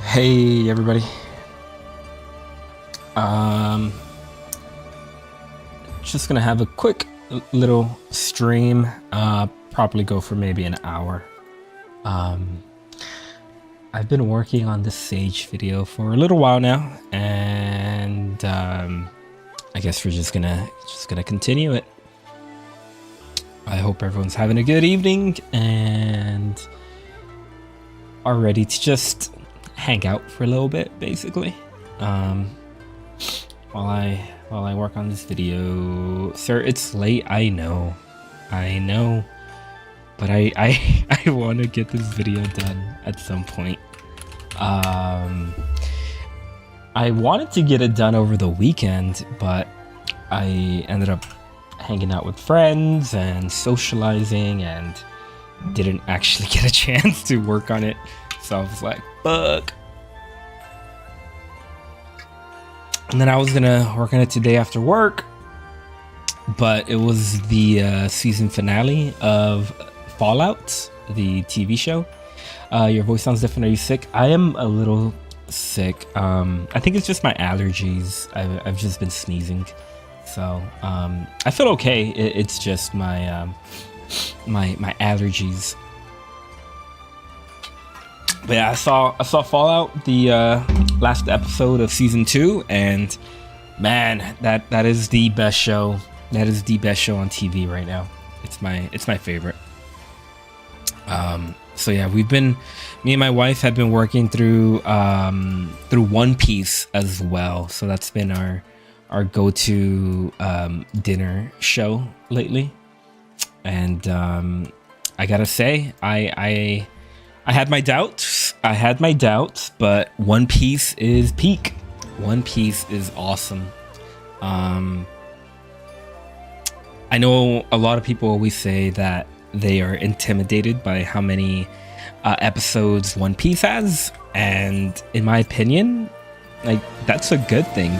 Hey everybody. Um just gonna have a quick little stream. Probably go for maybe an hour. Um I've been working on this Sage video for a little while now, and I guess we're just gonna continue it. I hope everyone's having a good evening and are ready to just hang out for a little bit, basically, while I work on this video. Sir, it's late. I know, but I want to get this video done at some point. I wanted to get it done over the weekend, but I ended up hanging out with friends and socializing and didn't actually get a chance to work on it. So I was like, fuck. And then I was gonna work on it today after work, but it was the season finale of Fallout, the TV show. Your voice sounds different. Are you sick? I am a little sick. I think it's just my allergies. I've just been sneezing. So I feel okay. It's just my my allergies. But yeah, I saw Fallout, the last episode of season 2, and man, that is the best show. That is the best show on TV right now. It's my favorite. So yeah, me and my wife have been working through One Piece as well. So that's been our go-to dinner show lately. And I gotta say, I had my doubts. But One Piece is peak. One Piece is awesome. I know a lot of people always say that they are intimidated by how many episodes One Piece has, and in my opinion, like, that's a good thing.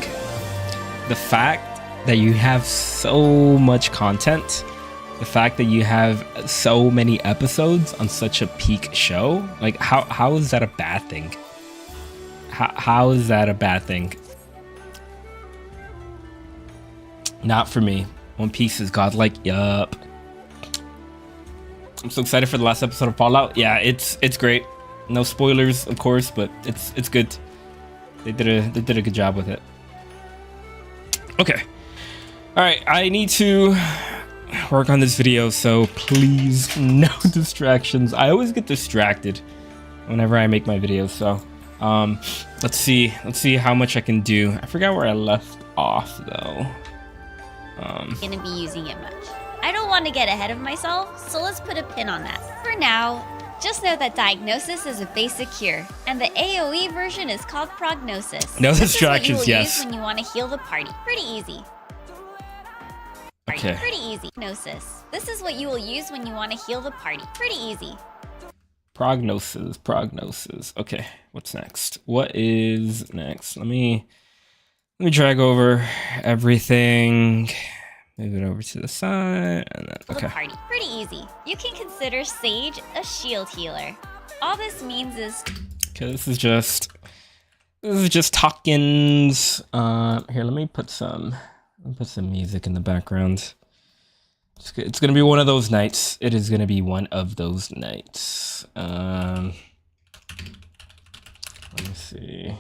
The fact that you have so much content, the fact that you have so many episodes on such a peak show, like, how is that a bad thing? How is that a bad thing? Not for me. One Piece is godlike. Yup. I'm so excited for the last episode of Fallout. Yeah, it's great. No spoilers, of course, but it's good. They did a good job with it. Okay. All right, I need to work on this video, so please, no distractions. I always get distracted whenever I make my videos, so let's see how much I can do. I forgot where I left off though. Gonna be using it much. I don't want to get ahead of myself, so let's put a pin on that. For now, just know that diagnosis is a basic cure, and the AoE version is called prognosis. No distractions, yes. This is what you will use when you want to heal the party. Pretty easy. Okay. Pretty easy. Prognosis. This is what you will use when you want to heal the party. Pretty easy. Prognosis. Okay, what's next? What is next? Let me drag over everything. Move it over to the side, and then okay. The party. Pretty easy. You can consider Sage a shield healer. All this means is okay. This is just Talkins. Here, let me put some music in the background. It's gonna be one of those nights. It is gonna be one of those nights. Let me see.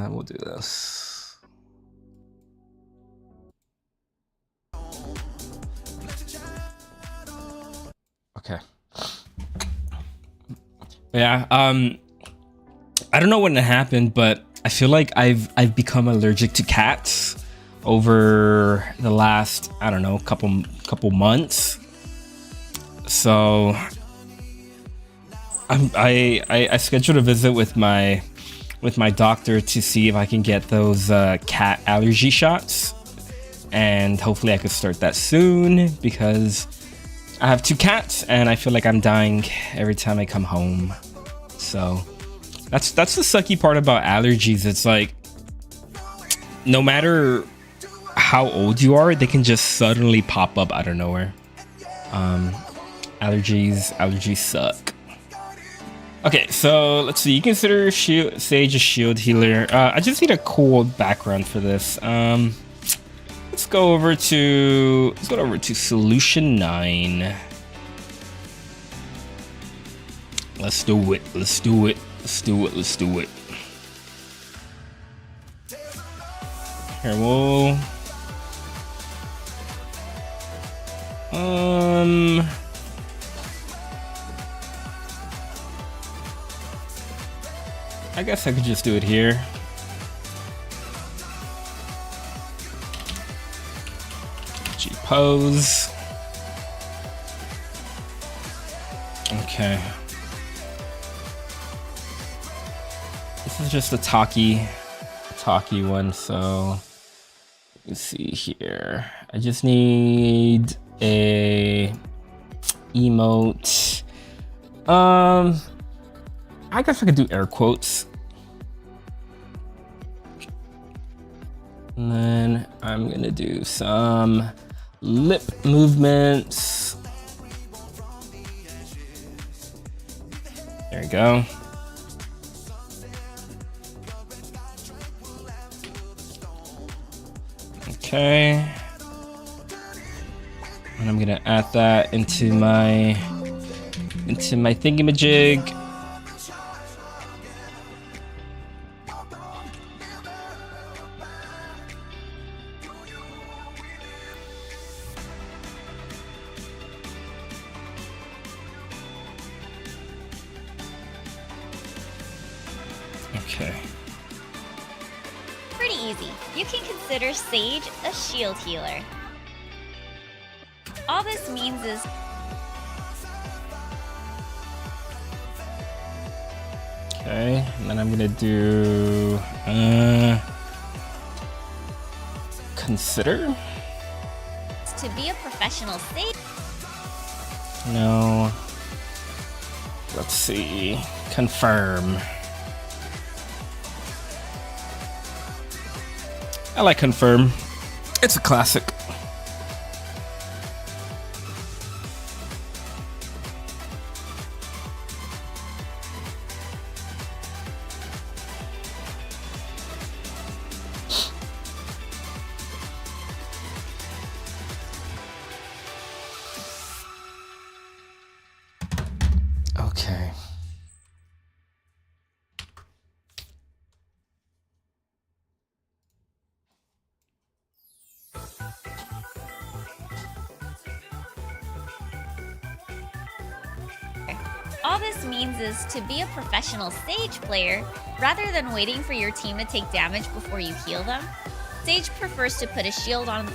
We'll do this. Okay. Yeah. I don't know when it happened, but I feel like I've become allergic to cats over the last, I don't know, couple months. So I scheduled a visit with my doctor to see if I can get those cat allergy shots, and hopefully I could start that soon, because I have 2 cats and I feel like I'm dying every time I come home. So that's the sucky part about allergies. It's like, no matter how old you are, they can just suddenly pop up out of nowhere. Allergies suck. Okay, so let's see. You consider Sage a shield healer. I just need a cool background for this. Let's go over to solution 9. Let's do it. Here we'll I guess I could just do it here. G pose. Okay. This is just a talkie one, so let's see here. I just need a emote. I guess I could do air quotes. And then I'm gonna do some lip movements. There you go. Okay. And I'm gonna add that into my thingamajig. Okay. Pretty easy. You can consider Sage a shield healer. All this means is okay, and then I'm gonna do consider to be a professional Sage. No. Let's see. Confirm. I like confirm. It's a classic. Okay. All this means is to be a professional Sage player, rather than waiting for your team to take damage before you heal them, Sage prefers to put a shield on.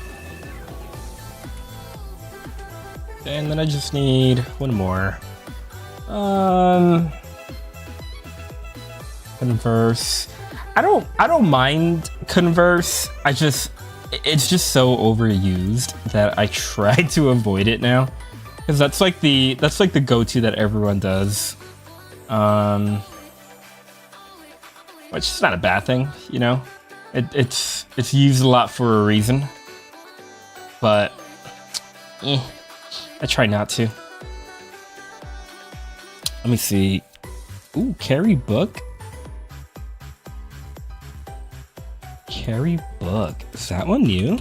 And then I just need one more. Converse. I don't mind converse. It's just so overused that I try to avoid it now. Because that's like the go-to that everyone does. Which is not a bad thing, you know? It's used a lot for a reason. But I try not to. Let me see. Ooh, carry book. Carry book. Is that one new?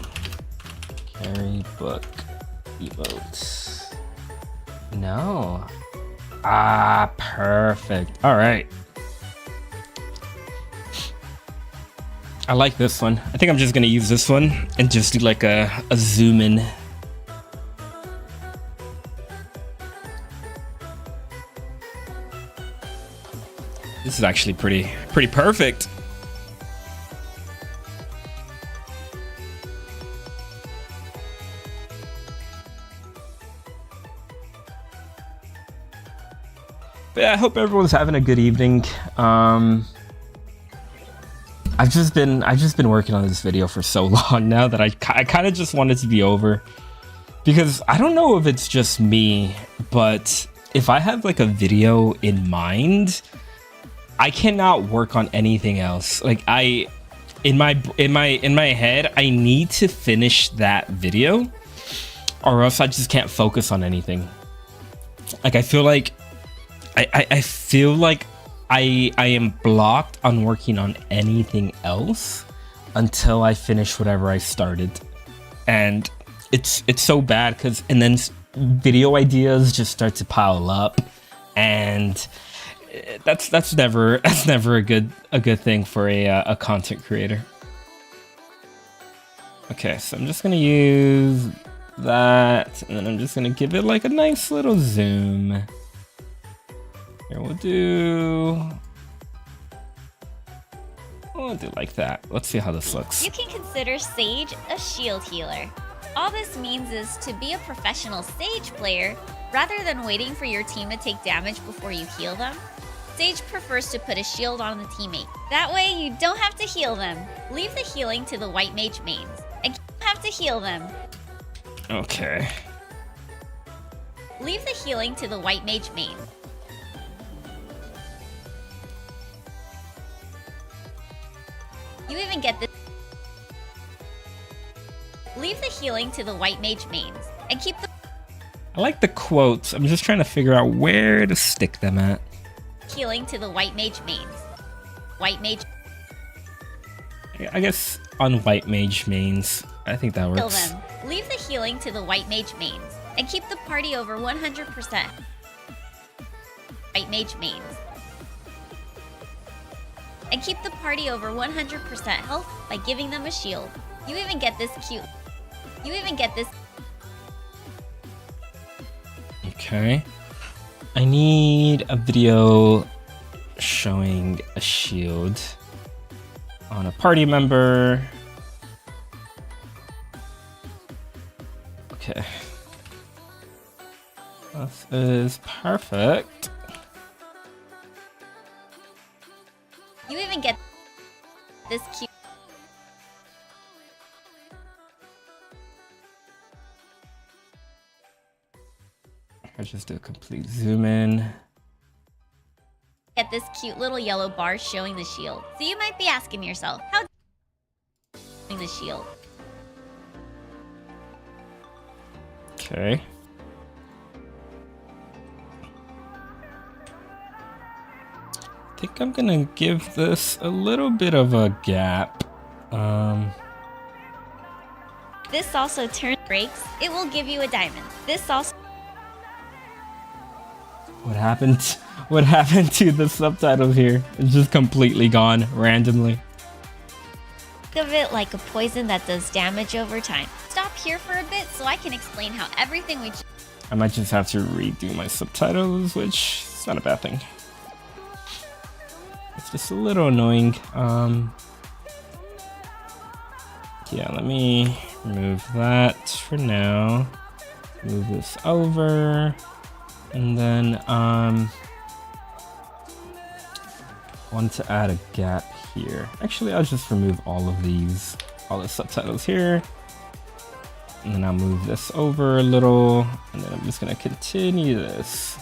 Carry book emotes. No. Ah, perfect. All right. I like this one. I think I'm just gonna use this one and just do like a zoom in. This is actually pretty perfect. But yeah, I hope everyone's having a good evening. I've just been working on this video for so long now that I kind of just want it to be over, because I don't know if it's just me, but if I have like a video in mind, I cannot work on anything else. Like in my head, I need to finish that video. or else I just can't focus on anything. Like I feel like I feel like I am blocked on working on anything else until I finish whatever I started. And it's so bad because and then video ideas just start to pile up, and that's never a good thing for a content creator. Okay, so I'm just gonna use that, and then I'm just gonna give it like a nice little zoom. Here we'll do like that. Let's see how this looks. You can consider Sage a shield healer. All this means is to be a professional Sage player, rather than waiting for your team to take damage before you heal them. Sage prefers to put a shield on the teammate. That way you don't have to heal them. Leave the healing to the white mage mains, and you don't have to heal them. Okay. Leave the healing to the white mage mains. You even get this. Leave the healing to the white mage mains, and keep the I like the quotes. I'm just trying to figure out where to stick them at. healing to the white mage mains. White mage I guess on white mage mains. I think that heal works. them. Leave the healing to the white mage mains, and keep the party over 100%. White mage mains. And keep the party over 100% health by giving them a shield. You even get this cute. You even get this. Okay. I need a video showing a shield on a party member. Okay. This is perfect. You even get this cute. I'll just do a complete zoom in. Get this cute little yellow bar showing the shield. So you might be asking yourself, how the shield? Okay. I think I'm gonna give this a little bit of a gap. This also turns breaks. It will give you a diamond. This also What happened? What happened to the subtitles here? It's just completely gone randomly. think of it like a poison that does damage over time. Stop here for a bit so I can explain how everything we I might just have to redo my subtitles, which is not a bad thing. It's just a little annoying. Yeah, let me remove that for now. Move this over. And then want to add a gap here. Actually, I'll just remove all of these, all the subtitles here. And then I'll move this over a little, and then I'm just gonna continue this.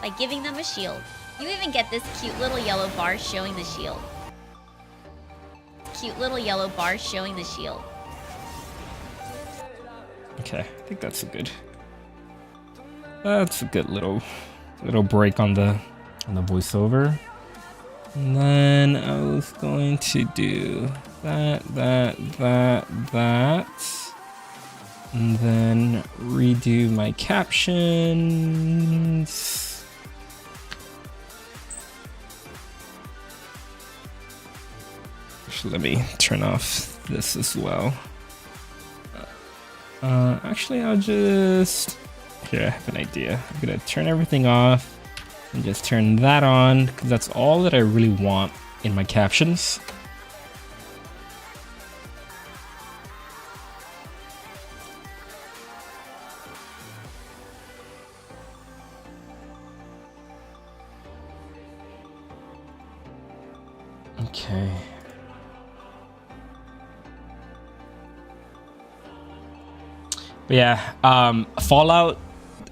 by giving them a shield. You even get this cute little yellow bar showing the shield. Cute little yellow bar showing the shield. Okay, I think that's a good little break on the voiceover. And then I was going to do that, and then redo my captions. Actually, let me turn off this as well. Actually, I'll just... Here, I have an idea. I'm gonna turn everything off and just turn that on, because that's all that I really want in my captions. Okay. But yeah, Fallout,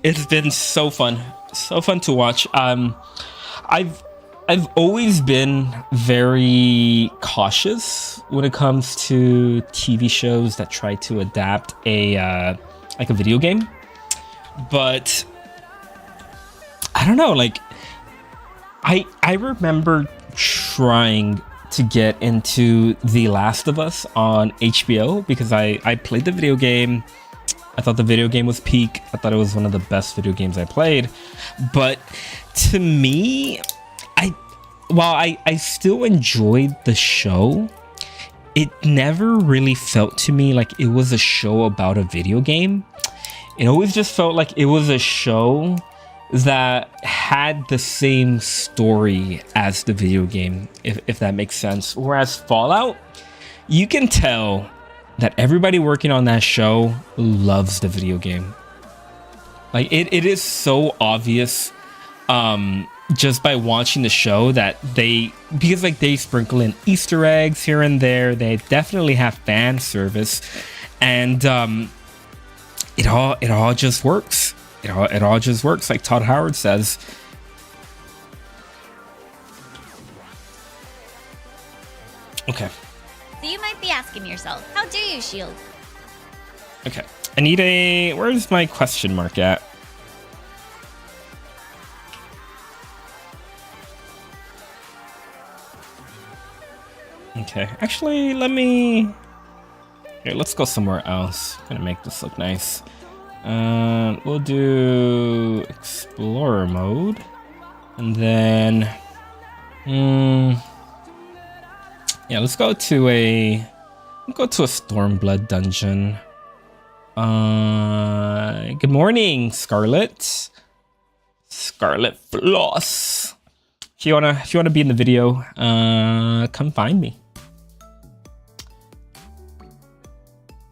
it's been so fun to watch. I I've always been very cautious when it comes to TV shows that try to adapt a like a video game. But I don't know, like I remember trying to get into The Last of Us on HBO because I played the video game. I thought the video game was peak. I thought it was one of the best video games I played. But to me, while I still enjoyed the show, it never really felt to me like it was a show about a video game. It always just felt like it was a show that had the same story as the video game, if that makes sense. Whereas Fallout, you can tell that everybody working on that show loves the video game. Like it is so obvious just by watching the show that because like they sprinkle in Easter eggs here and there. They definitely have fan service, and it all just works. It all just works, like Todd Howard says. Okay. So you might be asking yourself, how do you shield? Okay. I need where's my question mark at? Okay. Actually, let's go somewhere else. I'm gonna make this look nice. We'll do Explorer mode. And then yeah, let's go to a Stormblood dungeon. Good morning, Scarlet Floss. If you wanna be in the video, come find me.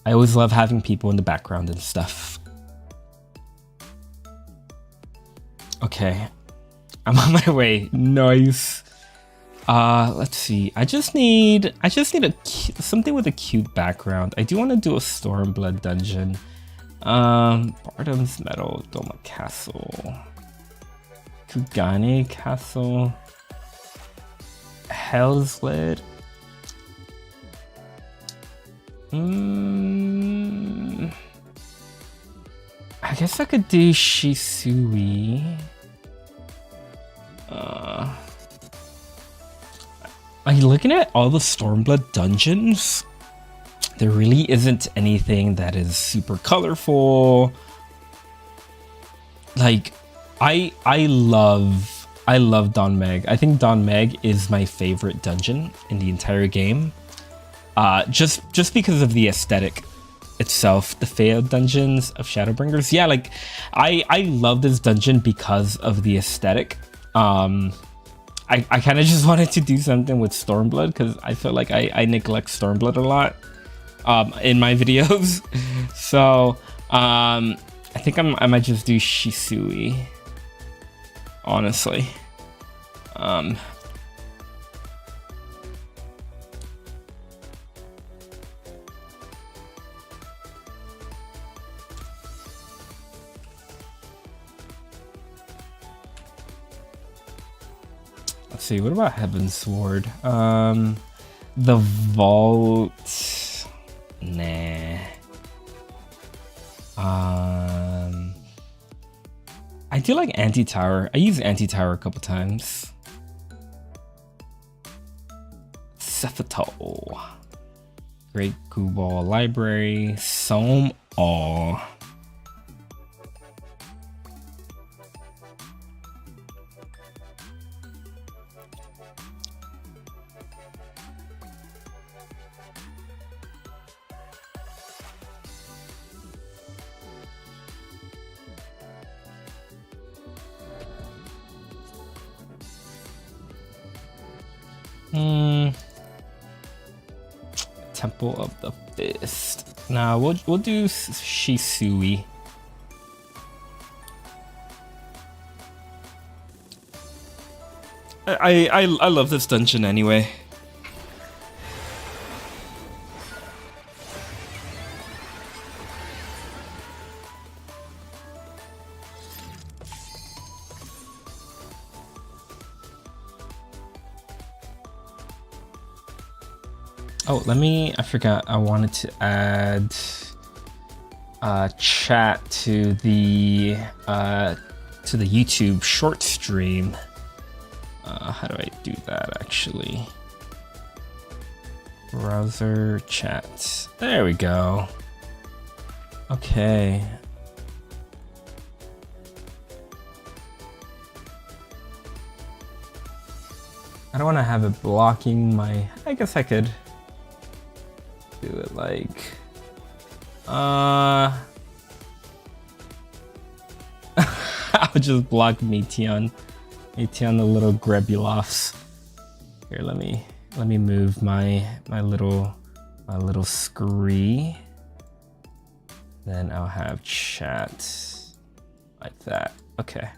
I always love having people in the background and stuff. Okay, I'm on my way. Nice. Let's see. I just need something with a cute background. I do want to do a Stormblood dungeon. Bardam's Meadow, Doma Castle, Kugane Castle, Hell's Lid. I guess I could do Shisui. Like looking at all the Stormblood dungeons, there really isn't anything that is super colorful. Like I love Don Meg. I think Don Meg is my favorite dungeon in the entire game. Just because of the aesthetic itself, the failed dungeons of Shadowbringers. Yeah, like I love this dungeon because of the aesthetic. I kind of just wanted to do something with Stormblood because I feel like I neglect Stormblood a lot in my videos. So I think I might just do Shisui, honestly. Let's see, what about Heavensward? The Vault. Nah. I do like Anti-Tower. I use Anti-Tower a couple times. Cephatal. Great Kubal Library. Soam Awe. Temple of the Fist. Nah, we'll do Shisui. I love this dungeon anyway. Oh, I forgot. I wanted to add chat to the YouTube short stream. How do I do that actually? Browser chat. There we go. Okay. I don't want to have it blocking my... I guess I could do it like... I'll just block Meteon. Meteon the little Grebuloffs. Here, let me move my little scree. Then I'll have chat like that. Okay.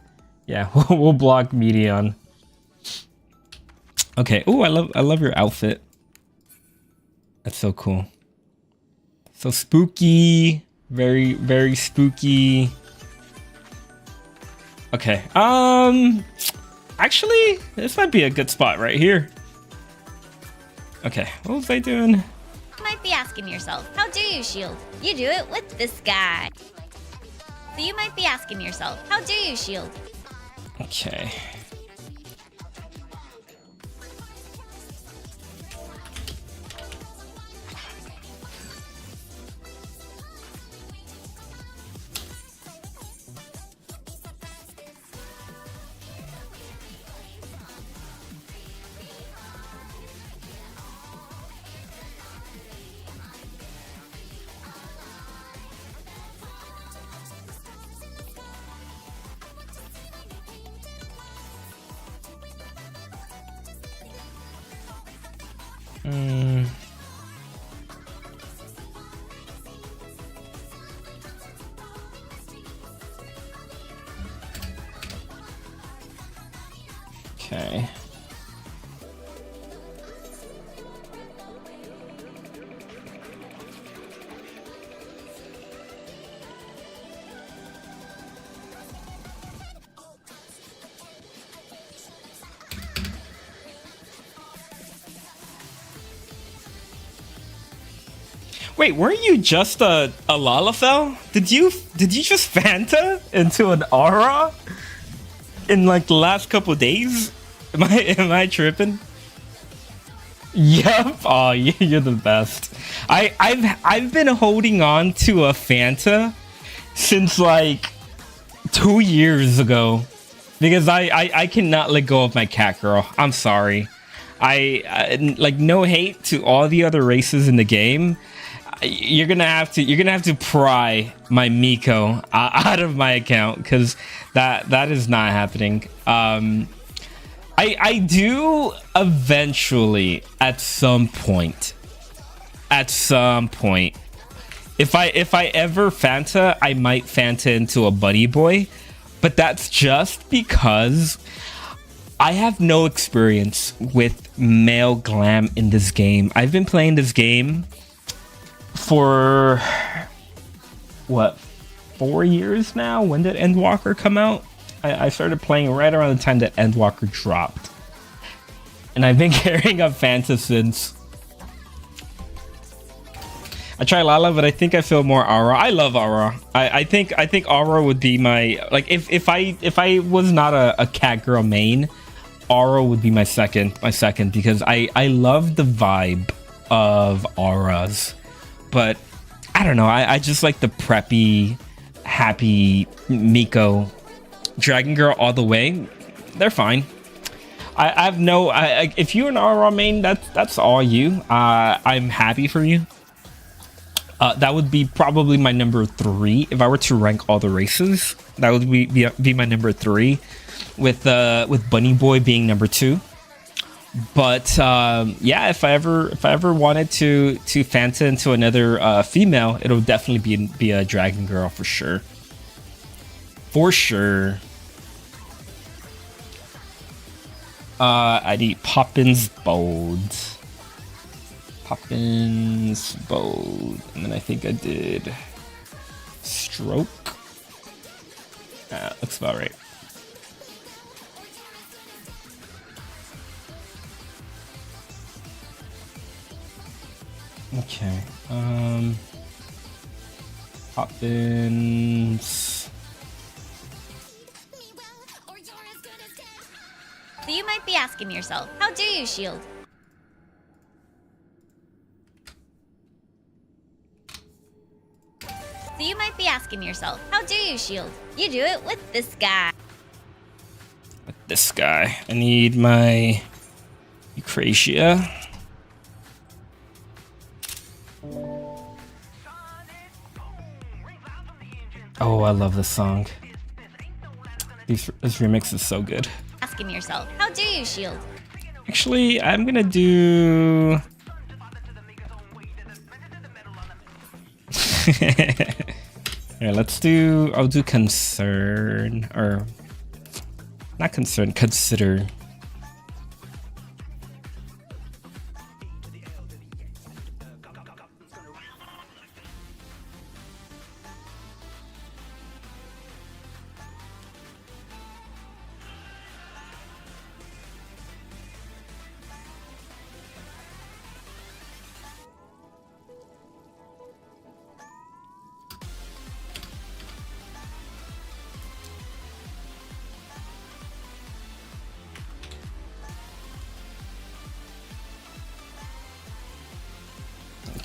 Yeah, we'll block Meteon. Okay. Oh, I love your outfit. That's so cool. So spooky. Very, very spooky. Okay. Actually, this might be a good spot right here. Okay, what was I doing? You might be asking yourself, how do you shield? You do it with this guy. So you might be asking yourself, how do you shield? Okay. Okay. Wait, weren't you just a Lalafell? Did you just Fanta into an Aura in like the last couple days? Am I tripping? Yep. Oh, you're the best. I've been holding on to a Fanta since like 2 years ago because I cannot let go of my cat girl. I'm sorry. I like, no hate to all the other races in the game. You're gonna have to pry my Miko out of my account because that is not happening. I do eventually at some point. If I ever Fanta, I might Fanta into a Bunny Boy, but that's just because I have no experience with male glam in this game. I've been playing this game for what, 4 years now? When did Endwalker come out? I started playing right around the time that Endwalker dropped, and I've been carrying up Fanta since. I try Lala, but I think I feel more Aura. I love Aura. I think Aura would be my, like, if I was not a cat girl main, Aura would be my second because I love the vibe of Auras. But I don't know, I just like the preppy, happy Miko. Dragon Girl all the way. They're fine. I have no... if you're an Aura main, that's all you. I'm happy for you. That would be probably my number 3. If I were to rank all the races, that would be my number 3. With Bunny Boy being number 2. But yeah, if I ever wanted to Fanta into another female, it'll definitely be a Dragon Girl for sure. For sure. I'd eat Poppins Bold. Poppins Bold. And then I think I did Stroke. Looks about right. Okay. Poppins. So you might be asking yourself, how do you shield? So you might be asking yourself, how do you shield? You do it with this guy. With this guy. I need my Eucrasia. Oh, I love this song. This remix is so good. Asking yourself, how do you shield? Actually, I'm gonna do... Here, let's do... I'll do concern, or... Not concern, consider.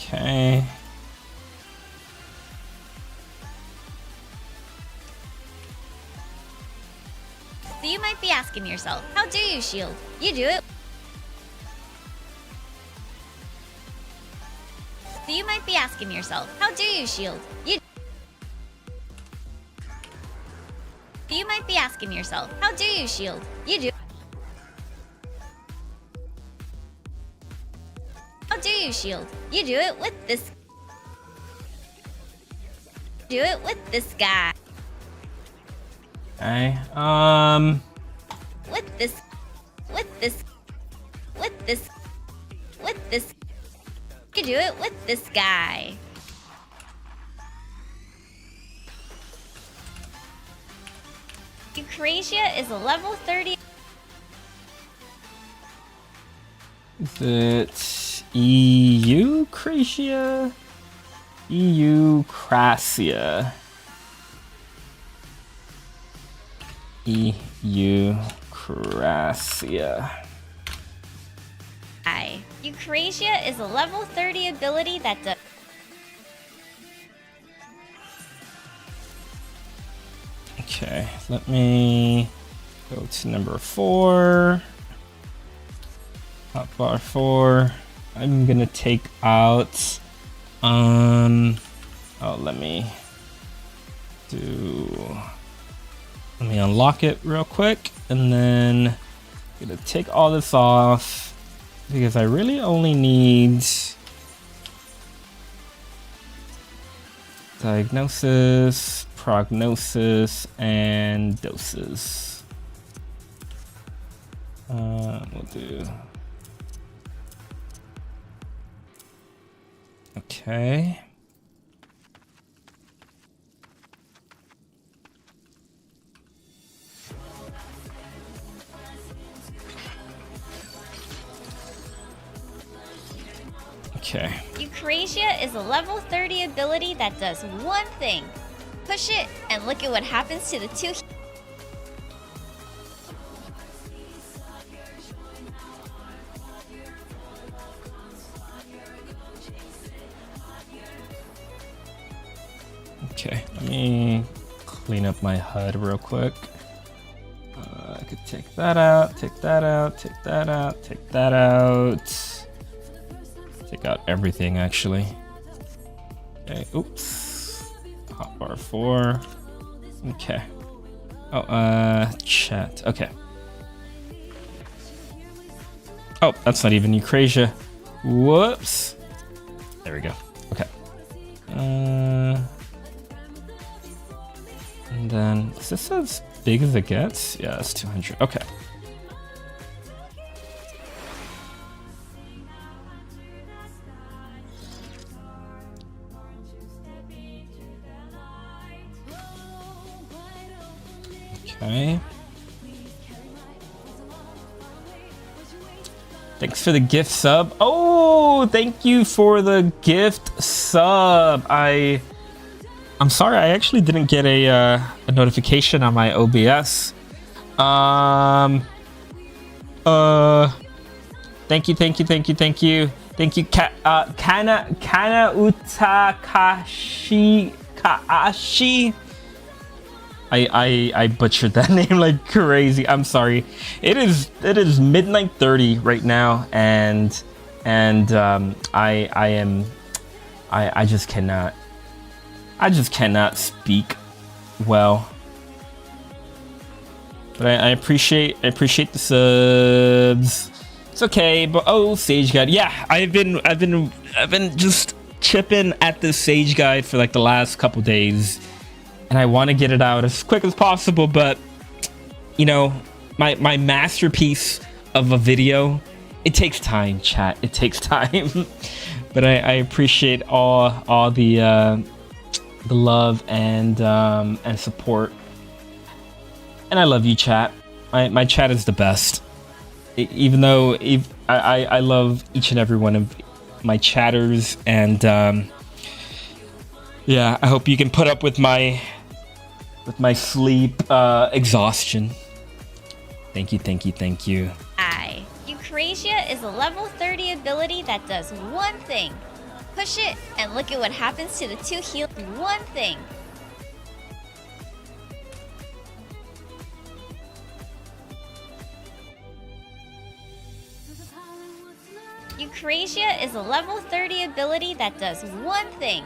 Okay. So you might be asking yourself, how do you shield? You do it. So you might be asking yourself, how do you shield? You. So you might be asking yourself, how do you shield? You do. How do you shield? You do it with this. Do it with this guy. Okay. With this. With this. With this. With this. You do it with this guy. Eucrasia is a level 30. Is it Eucrasia? Eucrasia. Eucrasia. Eucrasia is a level 30 ability that does. Okay, let me go to number 4. Hotbar 4. I'm gonna take out let me unlock it real quick, and then I'm gonna take all this off because I really only need diagnosis, prognosis, and doses. We'll do. Okay. Okay. Eucrasia is a level 30 ability that does one thing. Push it and look at what happens to the two. Okay, let me clean up my HUD real quick. I could take that out, take that out, take that out, take that out. Take out everything, actually. Okay, oops. Hotbar 4. Okay. Oh, chat. Okay. Oh, that's not even Eucrasia. Whoops. There we go. Okay. And then, is this as big as it gets? Yeah, it's 200. Okay. Okay. Thanks for the gift sub. Oh, thank you for the gift sub. I'm sorry, I actually didn't get a notification on my OBS. Thank you. Kana Utakashi Kaashi. I butchered that name like crazy. I'm sorry. It is midnight 30 right now, and I just cannot speak well. But I appreciate the subs. It's okay, but oh, Sage Guide. Yeah, I've been just chipping at the Sage Guide for like the last couple days, and I want to get it out as quick as possible. But you know, my masterpiece of a video, it takes time, chat. It takes time. But I appreciate all the love and support, and I love you, chat. My chat is the best. Even though I love each and every one of my chatters, and yeah, I hope you can put up with my sleep exhaustion. Thank you. Eucrasia is a level 30 ability that does one thing. Push it and look at what happens to the 2 heal. One thing. Eucrasia is a level 30 ability that does one thing.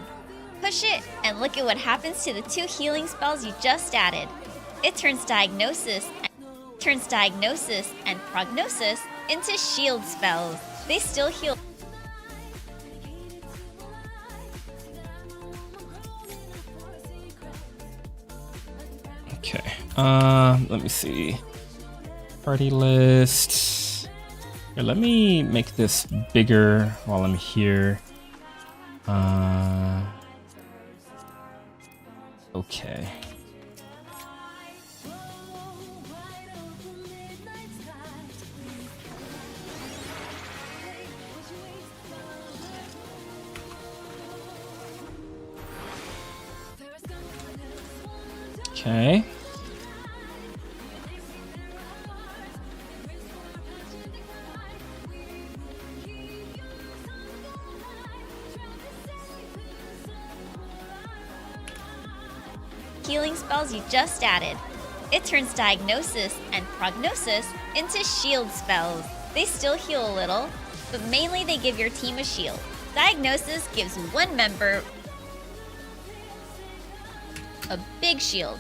Push it and look at what happens to the 2 healing spells you just added. It turns Diagnosis and Prognosis into shield spells. They still heal. Okay. Let me see. Party list. Here, let me make this bigger while I'm here. Okay. Okay. Healing spells you just added. It turns Diagnosis and Prognosis into shield spells. They still heal a little, but mainly they give your team a shield. Diagnosis gives one member a big shield.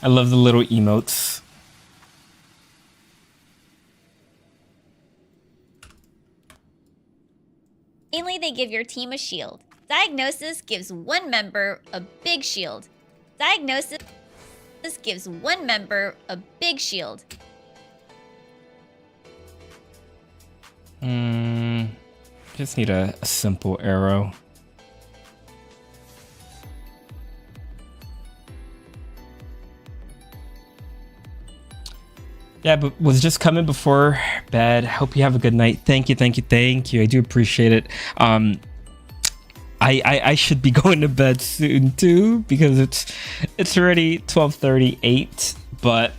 I love the little emotes. Mainly they give your team a shield. Diagnosis gives one member a big shield. Diagnosis gives one member a big shield. Just need a simple arrow. Yeah, but was just coming before bed. Hope you have a good night. Thank you. I do appreciate it. I should be going to bed soon too, because it's already 12:38. But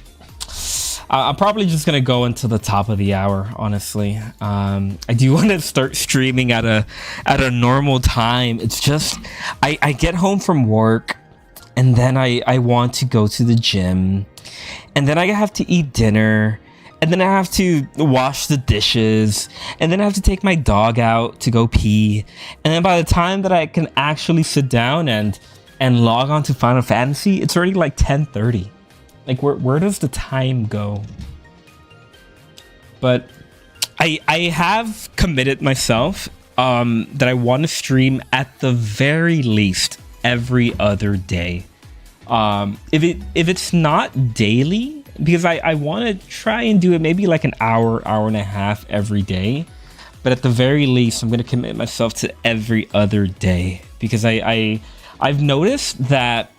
I'm probably just gonna go until the top of the hour. Honestly, I do want to start streaming at a normal time. It's just I get home from work, and then I want to go to the gym. And then I have to eat dinner, and then I have to wash the dishes, and then I have to take my dog out to go pee. And then by the time that I can actually sit down and log on to Final Fantasy, it's already like 10:30. Like where does the time go? But I have committed myself that I want to stream at the very least every other day. If it's not daily, because I want to try and do it maybe like an hour and a half every day, but at the very least I'm going to commit myself to every other day, because I've noticed that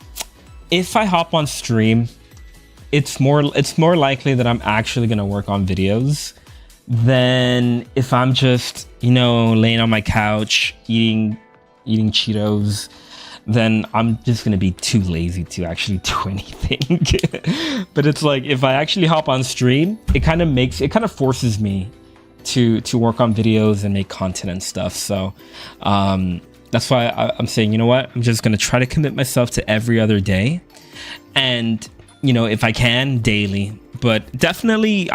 if I hop on stream, it's more likely that I'm actually going to work on videos than if I'm just, you know, laying on my couch eating Cheetos. Then I'm just gonna be too lazy to actually do anything. But it's like, if I actually hop on stream, it kind of forces me to work on videos and make content and stuff. So that's why I'm saying, you know what, I'm just gonna try to commit myself to every other day, and you know, if I can, daily. But definitely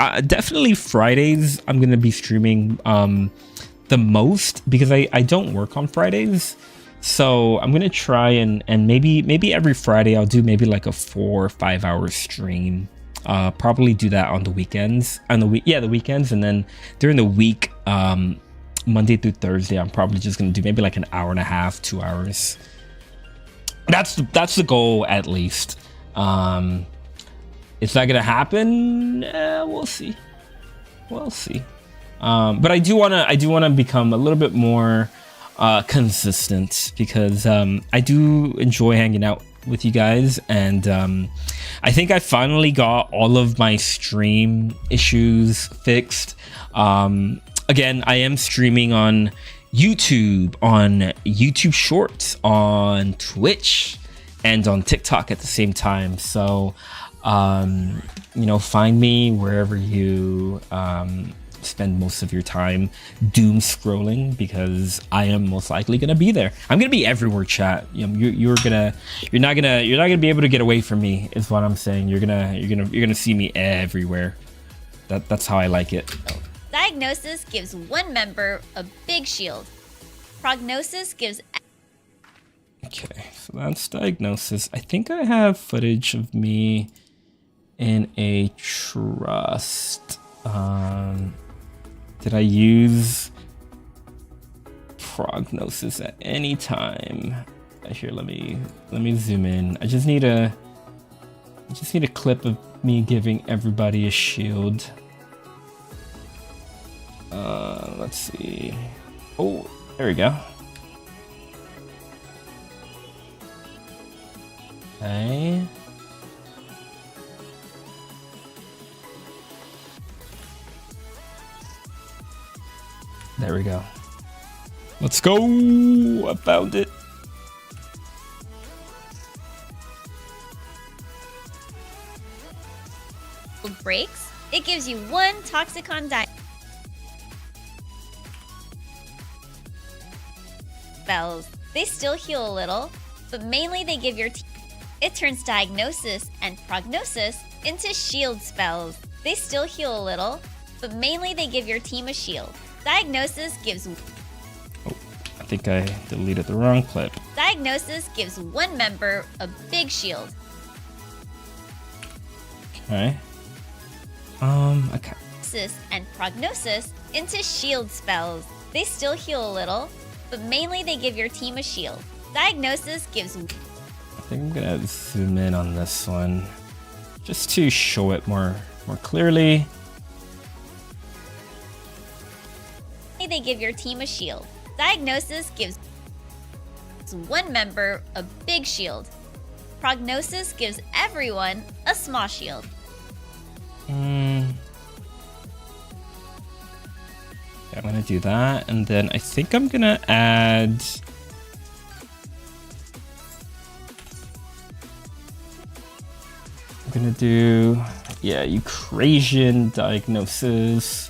Fridays I'm gonna be streaming the most, because I don't work on Fridays. So I'm gonna try and maybe every Friday I'll do maybe like a 4 or 5 hour stream. Probably do that on the weekends. On the weekends, and then during the week, Monday through Thursday, I'm probably just gonna do maybe like an hour and a half, 2 hours. That's the goal, at least. Is that gonna happen? We'll see. But I do wanna become a little bit more consistent, because I do enjoy hanging out with you guys, and I think I finally got all of my stream issues fixed. Again, I am streaming on YouTube, on YouTube Shorts, on Twitch, and on TikTok at the same time. So you know, find me wherever you spend most of your time doom scrolling, because I am most likely gonna be there. I'm gonna be everywhere, chat. You know, you're not gonna be able to get away from me, is what I'm saying. You're gonna see me everywhere. That's how I like it. Diagnosis gives one member a big shield. Prognosis gives... Okay, so that's Diagnosis. I think I have footage of me in a trust. Did I use Prognosis at any time? Here, let me zoom in. I just need a clip of me giving everybody a shield. Let's see. Oh, there we go. Okay. There we go. Let's go! I found it. breaks, it gives you one Toxicon spells. They still heal a little, but mainly they give your team. It turns Diagnosis and Prognosis into shield spells. They still heal a little, but mainly they give your team a shield. Diagnosis gives... Oh, I think I deleted the wrong clip. Diagnosis gives one member a big shield. Okay. Okay. Diagnosis and Prognosis into shield spells. They still heal a little, but mainly they give your team a shield. Diagnosis gives... I think I'm gonna zoom in on this one just to show it more clearly. They give your team a shield. Diagnosis gives one member a big shield. Prognosis gives everyone a small shield. I'm gonna do that, and then I think I'm gonna add... I'm gonna do, yeah, Eucrasian Diagnosis.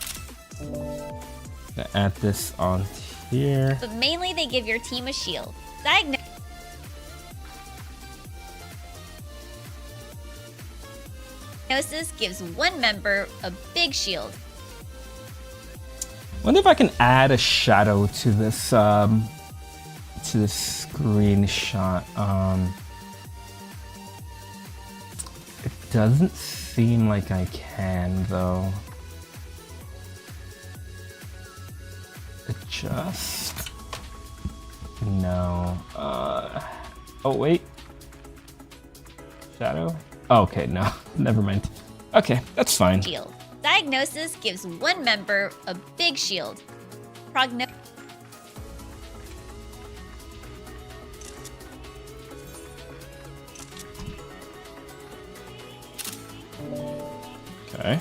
Gonna add this on here. But mainly they give your team a shield. Diagnosis gives one member a big shield. Wonder if I can add a shadow to this screenshot. doesn't seem like I can, though. Adjust. No. Oh, wait. Shadow? Oh, okay, no. Never mind. Okay, that's fine. Shield. Diagnosis gives one member a big shield. Prognosis. Okay.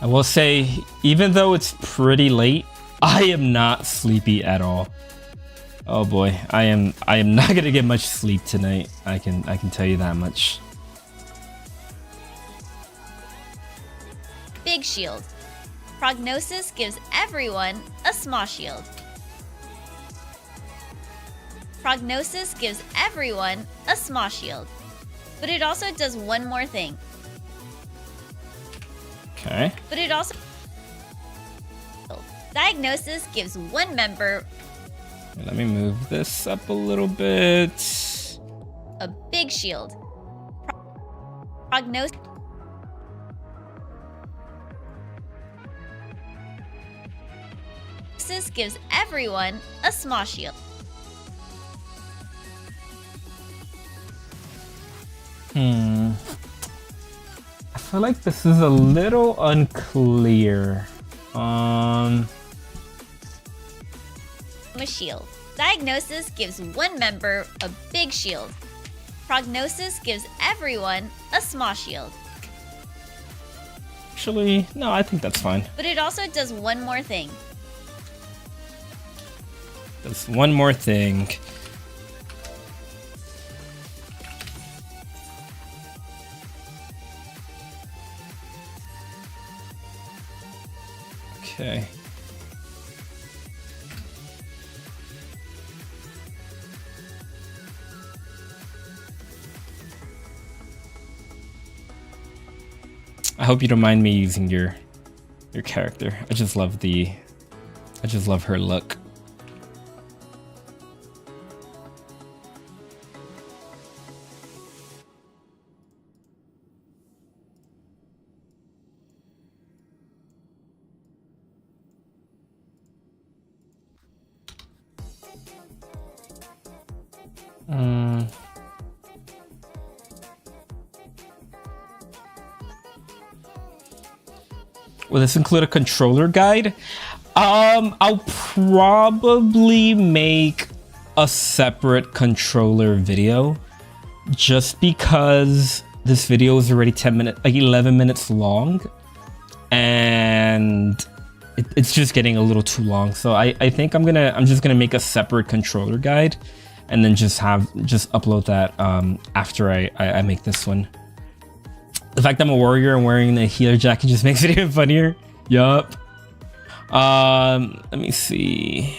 I will say, even though it's pretty late, I am not sleepy at all. Oh boy, I am not gonna get much sleep tonight. I can tell you that much. Big shield. Prognosis gives everyone a small shield. Prognosis gives everyone a small shield. But it also does one more thing. Okay. But it also... Diagnosis gives one member Let me move this up a little bit. a big shield. Prognosis gives everyone a small shield. I feel like this is a little unclear. A shield. Diagnosis gives one member a big shield. Prognosis gives everyone a small shield. Actually, no, I think that's fine. But it also does one more thing. There's one more thing. Okay. I hope you don't mind me using your character. I just love her look. Will this include a controller guide? I'll probably make a separate controller video just because this video is already 11 minutes long and it's just getting a little too long. So I think I'm just gonna make a separate controller guide and then just upload that after I make this one. The fact that I'm a warrior and wearing the healer jacket just makes it even funnier. Yup. Let me see.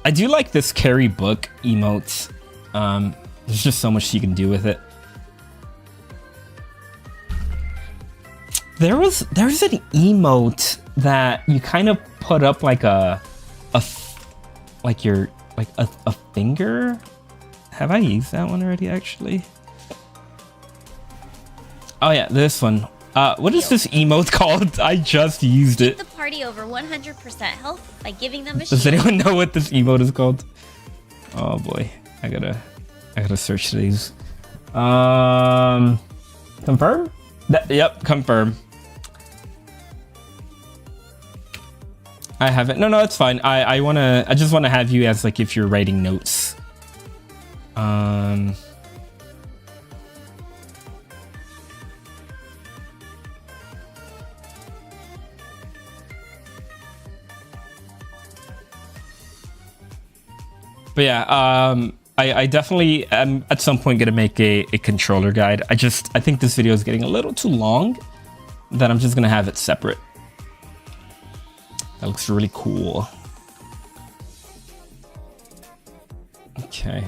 I do like this carry book emote. There's just so much you can do with it. There's an emote that you kind of put up like a finger. Have I used that one already actually? Oh yeah, this one. What is this emote called? I just used it. Keep the party over 100% health by giving them a Does shield. anyone know what this emote is called? Oh boy, I gotta search these. Confirm? Yep, confirm. I haven't. No, it's fine. I just wanna have you as like if you're writing notes. But yeah, I definitely am at some point gonna make a controller guide. I think this video is getting a little too long, that I'm just gonna have it separate. That looks really cool. Okay.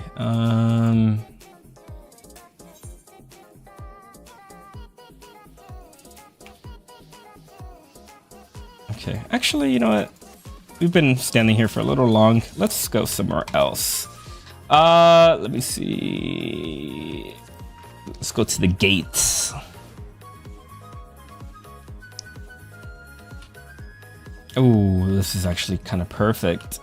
Okay. Actually, you know what? We've been standing here for a little long. Let's go somewhere else. Let me see. Let's go to the gates. Oh, this is actually kind of perfect.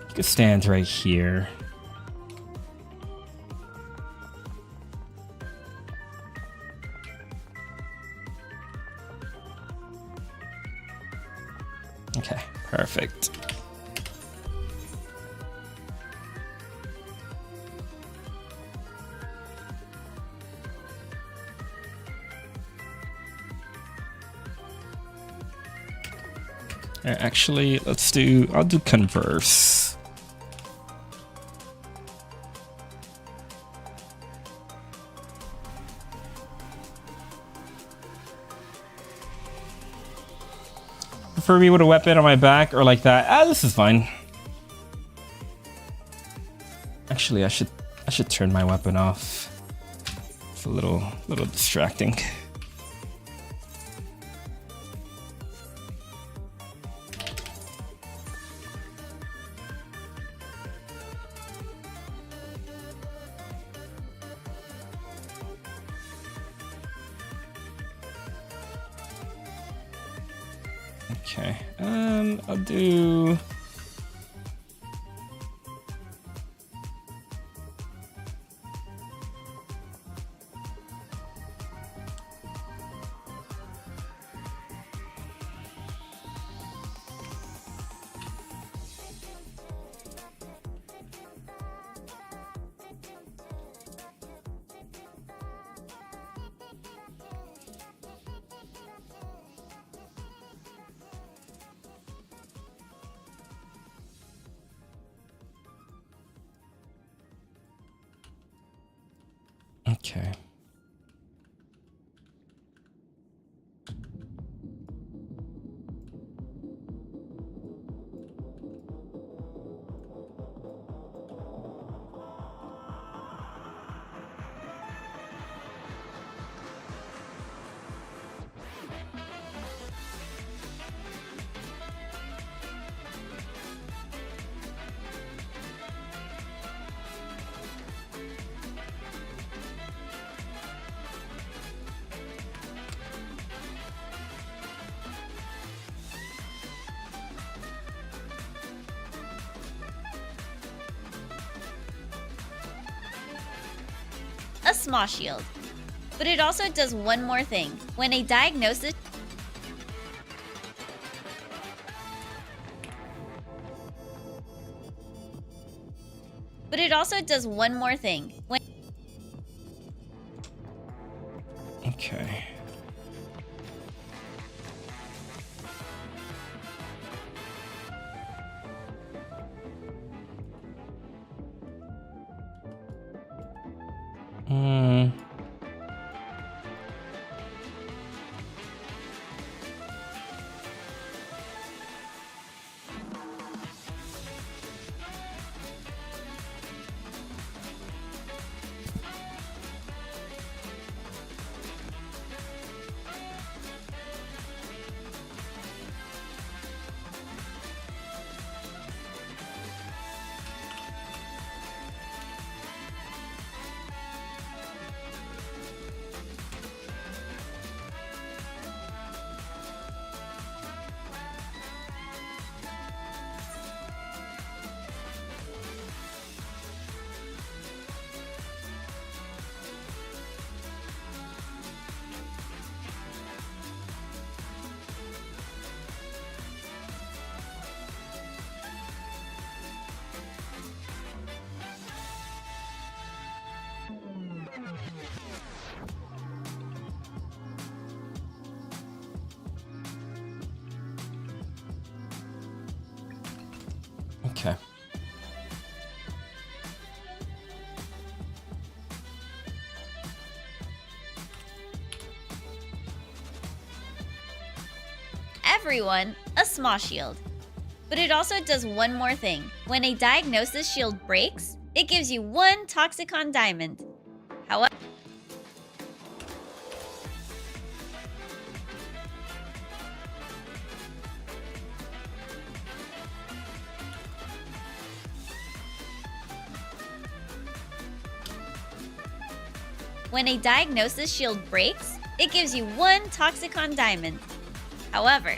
You could stand right here. Okay, perfect. Actually, I'll do converse. Prefer me with a weapon on my back or like that? This is fine. Actually, I should turn my weapon off. It's a little distracting. Okay, I'll do... Okay. A small shield. But it also does one more thing. When a diagnosis... But it also does one more thing. When... Okay. Okay. everyone a small shield. But it also does one more thing. When a diagnosis shield breaks, it gives you 1 Toxicon diamond. However, when a diagnosis shield breaks, it gives you 1 Toxicon diamond. However,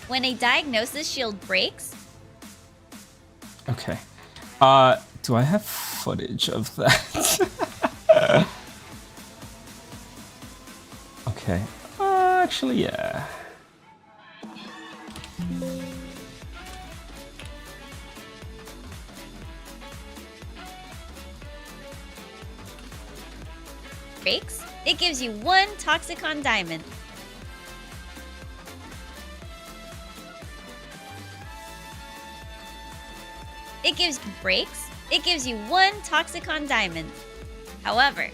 when a diagnosis shield breaks... Okay. Do I have footage of that? Okay. Actually, yeah. breaks, it gives you 1 Toxicon diamond. It gives you 1 Toxicon diamond. However,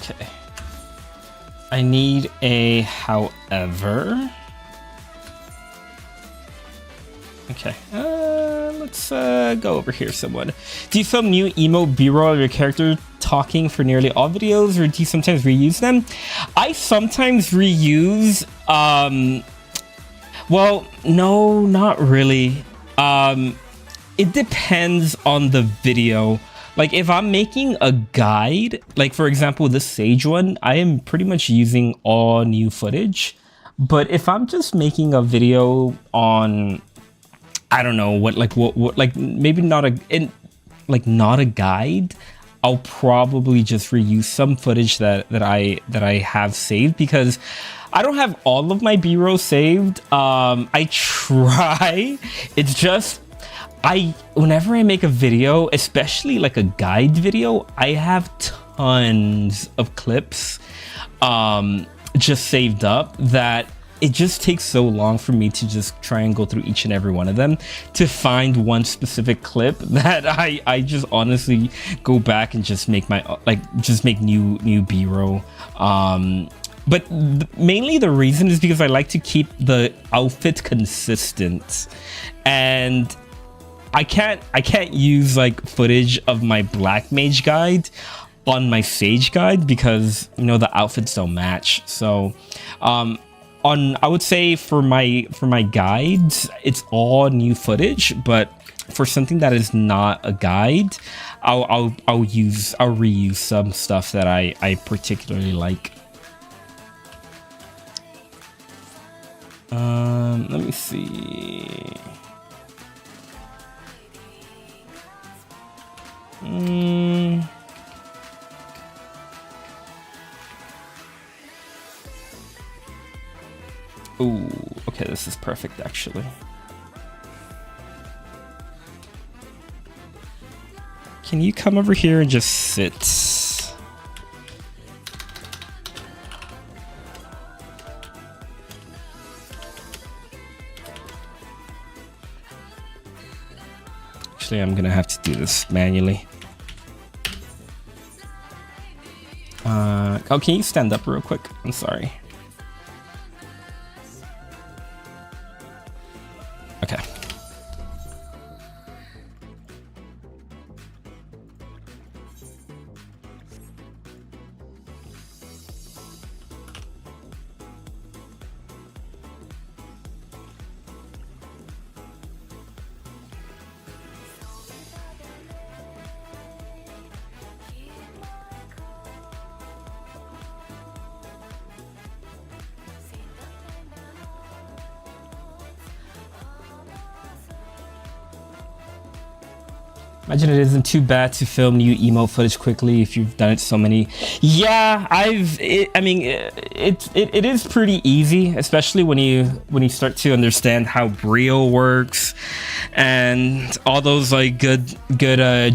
Okay. I need a however. Okay. Let's go over here, someone. Do you film new emote B-roll of your character talking for nearly all videos, or do you sometimes reuse them? I sometimes reuse, well, no, not really. It depends on the video. Like, if I'm making a guide, like for example, the Sage one, I am pretty much using all new footage. But if I'm just making a video on, I don't know, what like maybe not a guide, I'll probably just reuse some footage that I have saved, because I don't have all of my B-roll saved. I try. It's just whenever I make a video, especially like a guide video, I have tons of clips just saved up that it just takes so long for me to just try and go through each and every one of them to find one specific clip that I just honestly go back and just make my new B-roll. But mainly the reason is because I like to keep the outfit consistent, and I can't use like footage of my Black Mage guide on my Sage guide because, you know, the outfits don't match. So I would say for my guides, it's all new footage, but for something that is not a guide, I'll reuse some stuff that I particularly like. Let me see. Ooh, okay, this is perfect actually. Can you come over here and just sit? Actually, I'm gonna have to do this manually. Oh, can you stand up real quick? I'm sorry. Okay. Imagine it isn't too bad to film new emote footage quickly if you've done it so many. Yeah, I mean, it is pretty easy, especially when you start to understand how Brio works and all those like good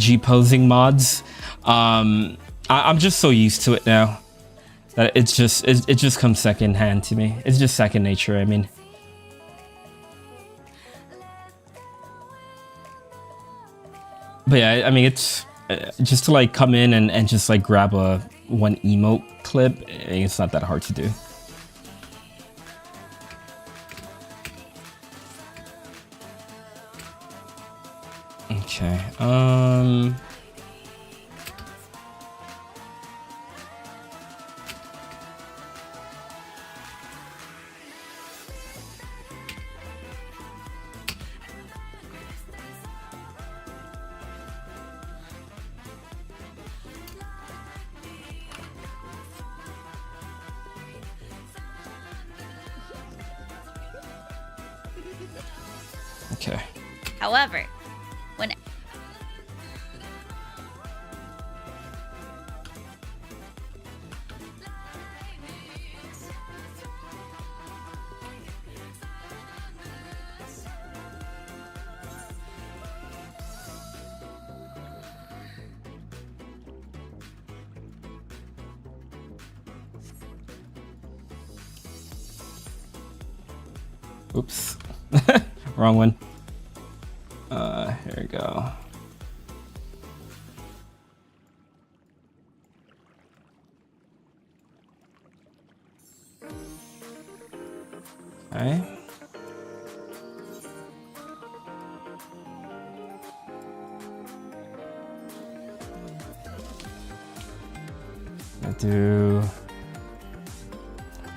G posing mods. I'm just so used to it now that it just comes second hand to me. It's just second nature, I mean. But yeah, I mean, just to like come in and just like grab one emote clip. It's not that hard to do. Okay. Okay. However, when Oops. Wrong one. Here we go. Okay.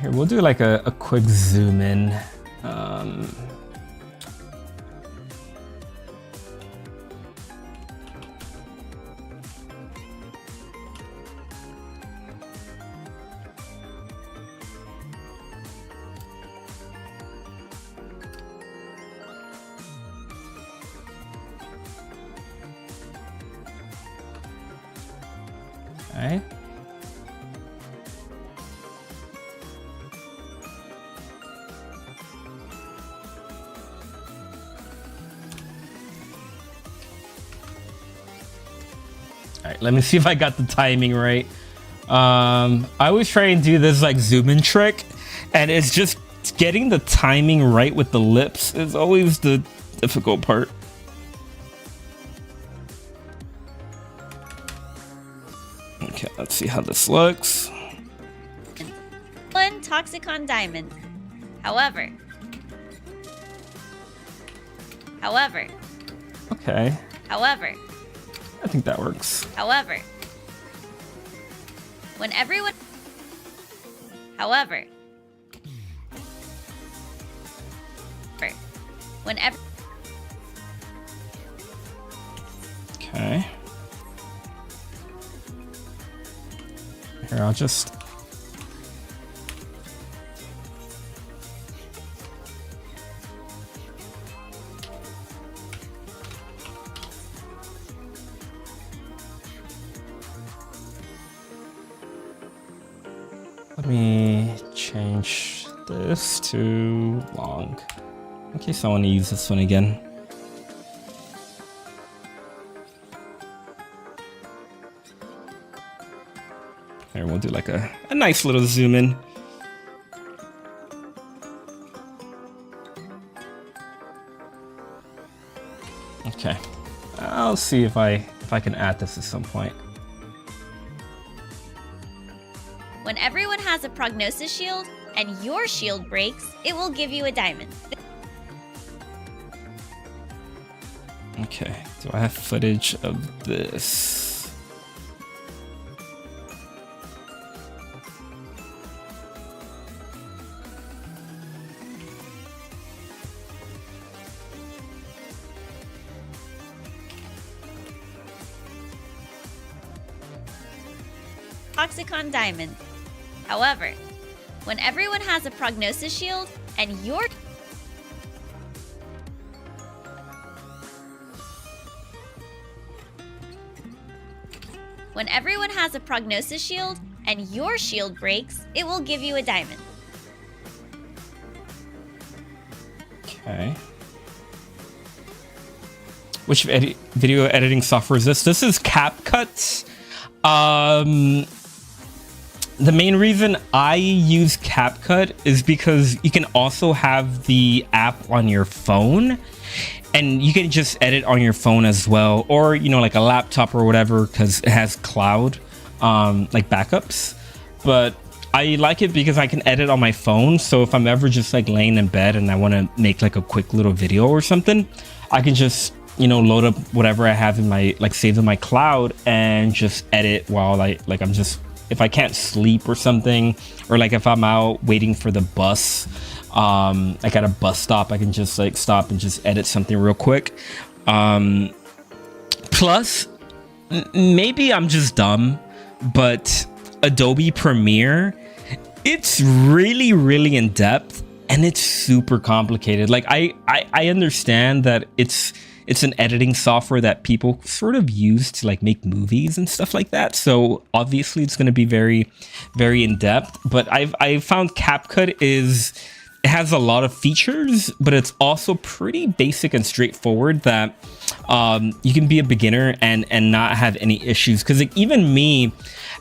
We'll do like a quick zoom in. Okay. All right, let me see if I got the timing right. I always try and do this like zoom in trick, and it's just getting the timing right with the lips is always the difficult part. Okay, let's see how this looks. one Toxicon Diamond. However, Okay, however, I think that works. however, when everyone, however, whenever, Okay. Here, I'll just... Let me change this to long, in case I want to use this one again. Here, we'll do like a nice little zoom in. Okay, I'll see if I can add this at some point. when everyone has a prognosis shield and your shield breaks, it will give you a diamond. Okay, do I have footage of this? Toxicon Diamond. However, when everyone has a prognosis shield and your shield breaks, it will give you a diamond. Okay. Which video editing software is this? This is CapCut. The main reason I use CapCut is because you can also have the app on your phone, and you can just edit on your phone as well, or you know, like a laptop or whatever, because it has cloud like backups. But I like it because I can edit on my phone, so if I'm ever just like laying in bed and I want to make like a quick little video or something, I can just, you know, load up whatever I have in my, like, saved in my cloud and just edit while I'm just, if I can't sleep or something, or like if I'm out waiting for the bus, like at a bus stop, I can just like stop and just edit something real quick. Plus, maybe I'm just dumb, but Adobe Premiere, it's really, really in depth, and it's super complicated. Like I understand that it's an editing software that people sort of use to like make movies and stuff like that. So obviously it's going to be very, very in depth. But I've found CapCut it has a lot of features, but it's also pretty basic and straightforward that you can be a beginner and not have any issues. Because like, even me,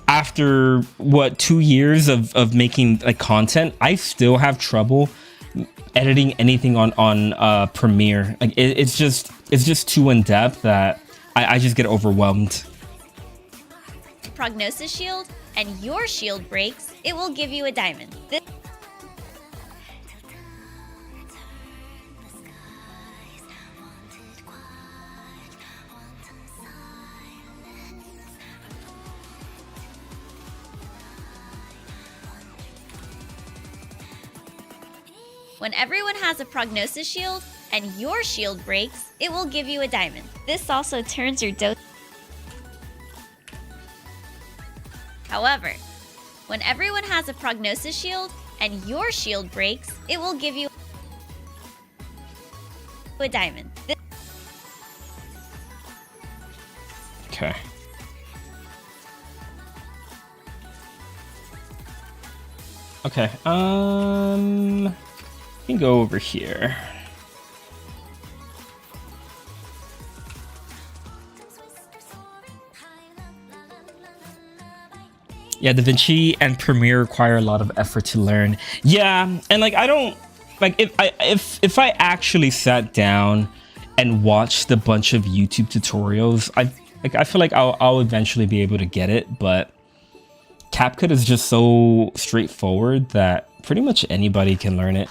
after what 2 years of making like content, I still have trouble editing anything on Premiere. Like it's just too in depth that I just get overwhelmed. Prognosis shield and your shield breaks, it will give you a diamond. When everyone has a prognosis shield and your shield breaks, it will give you a diamond. This also turns your dose. However, when everyone has a prognosis shield and your shield breaks, it will give you a diamond. Okay. Okay, we can go over here. Yeah, DaVinci and Premiere require a lot of effort to learn. Yeah, and like I don't like if I actually sat down and watched a bunch of YouTube tutorials, I feel like I'll eventually be able to get it, but CapCut is just so straightforward that pretty much anybody can learn it.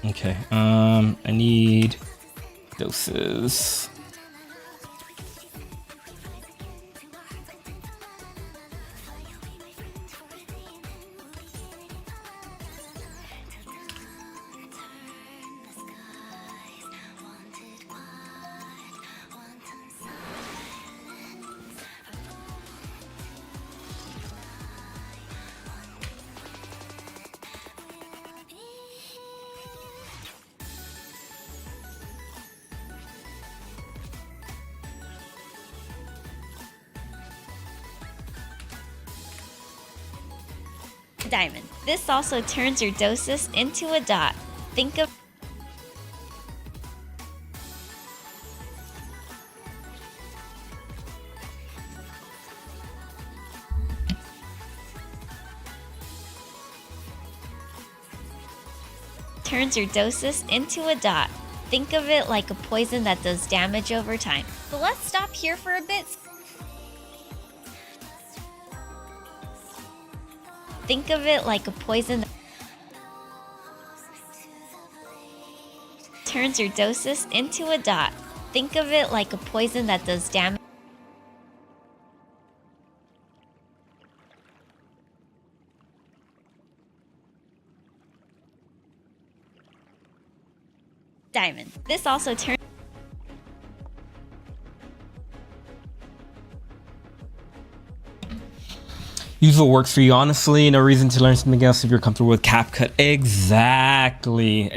Okay, I need doses. Diamond. This also turns your dosis into a dot. Think of turns your dosis into a dot. Think of it like a poison that does damage over time. So let's stop here for a bit. Think of it like a poison that turns your dosis into a dot. Think of it like a poison that does damage. Diamond. This also turns. Use what works for you, honestly. No reason to learn something else if you're comfortable with CapCut. Exactly.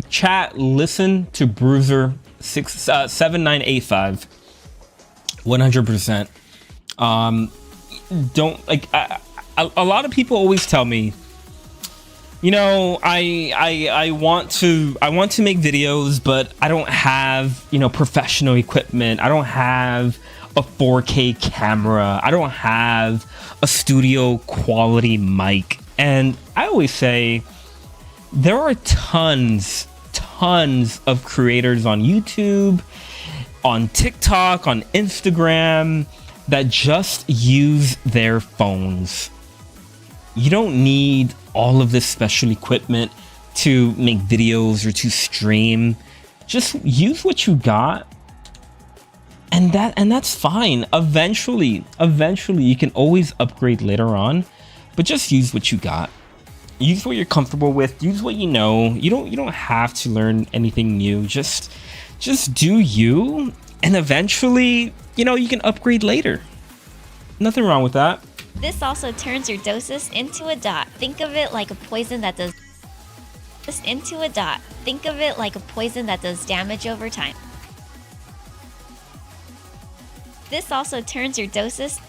Chat, listen to Bruiser 7985. 100%. Don't like. A lot of people always tell me, you know, I want to make videos, but I don't have, you know, professional equipment. I don't have a 4K camera. I don't have a studio quality mic. And I always say, there are tons of creators on YouTube, on TikTok, on Instagram that just use their phones. You don't need all of this special equipment to make videos or to stream. Just use what you got, and that's fine. Eventually you can always upgrade later on, but just use what you got. Use what you're comfortable with. Use what you know. You don't have to learn anything new. Just do you, and eventually, you know, you can upgrade later. Nothing wrong with that. This also turns your dosis into a dot. Think of it like a poison that does into a dot. Think of it like a poison that does damage over time. This also turns your dosis.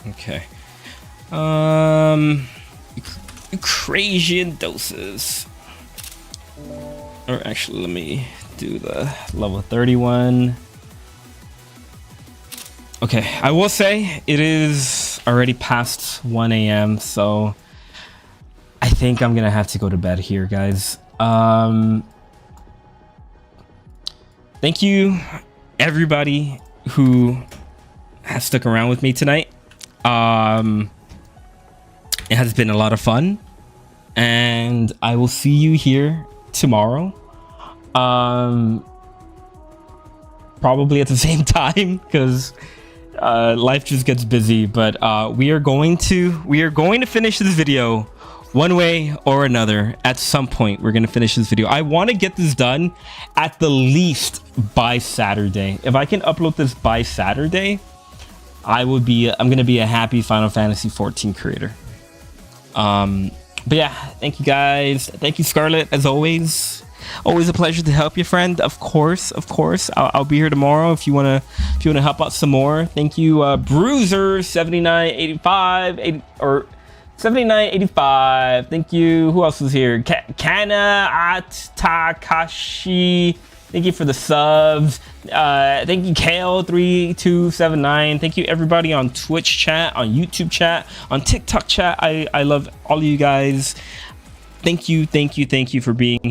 Okay. Crazy doses. Or actually, let me do the level 31. Okay, I will say it is already past 1 a.m. so I think I'm gonna have to go to bed here, guys. Thank you everybody who has stuck around with me tonight. It has been a lot of fun, and I will see you here tomorrow. Probably at the same time, because life just gets busy, but we are going to finish this video one way or another. At some point we're going to finish this video. I want to get this done at the least by Saturday. If I can upload this by Saturday, I'm going to be a happy Final Fantasy 14 creator. But yeah, thank you guys. Thank you, Scarlett, as always. Always a pleasure to help you, friend. Of course. I'll be here tomorrow if you wanna help out some more. Thank you, Bruiser 7985 or 7985. Thank you. Who else is here? Kana at Takashi. Thank you for the subs. Thank you, Kale3279. Thank you everybody on Twitch chat, on YouTube chat, on TikTok chat. I love all of you guys. Thank you for being here.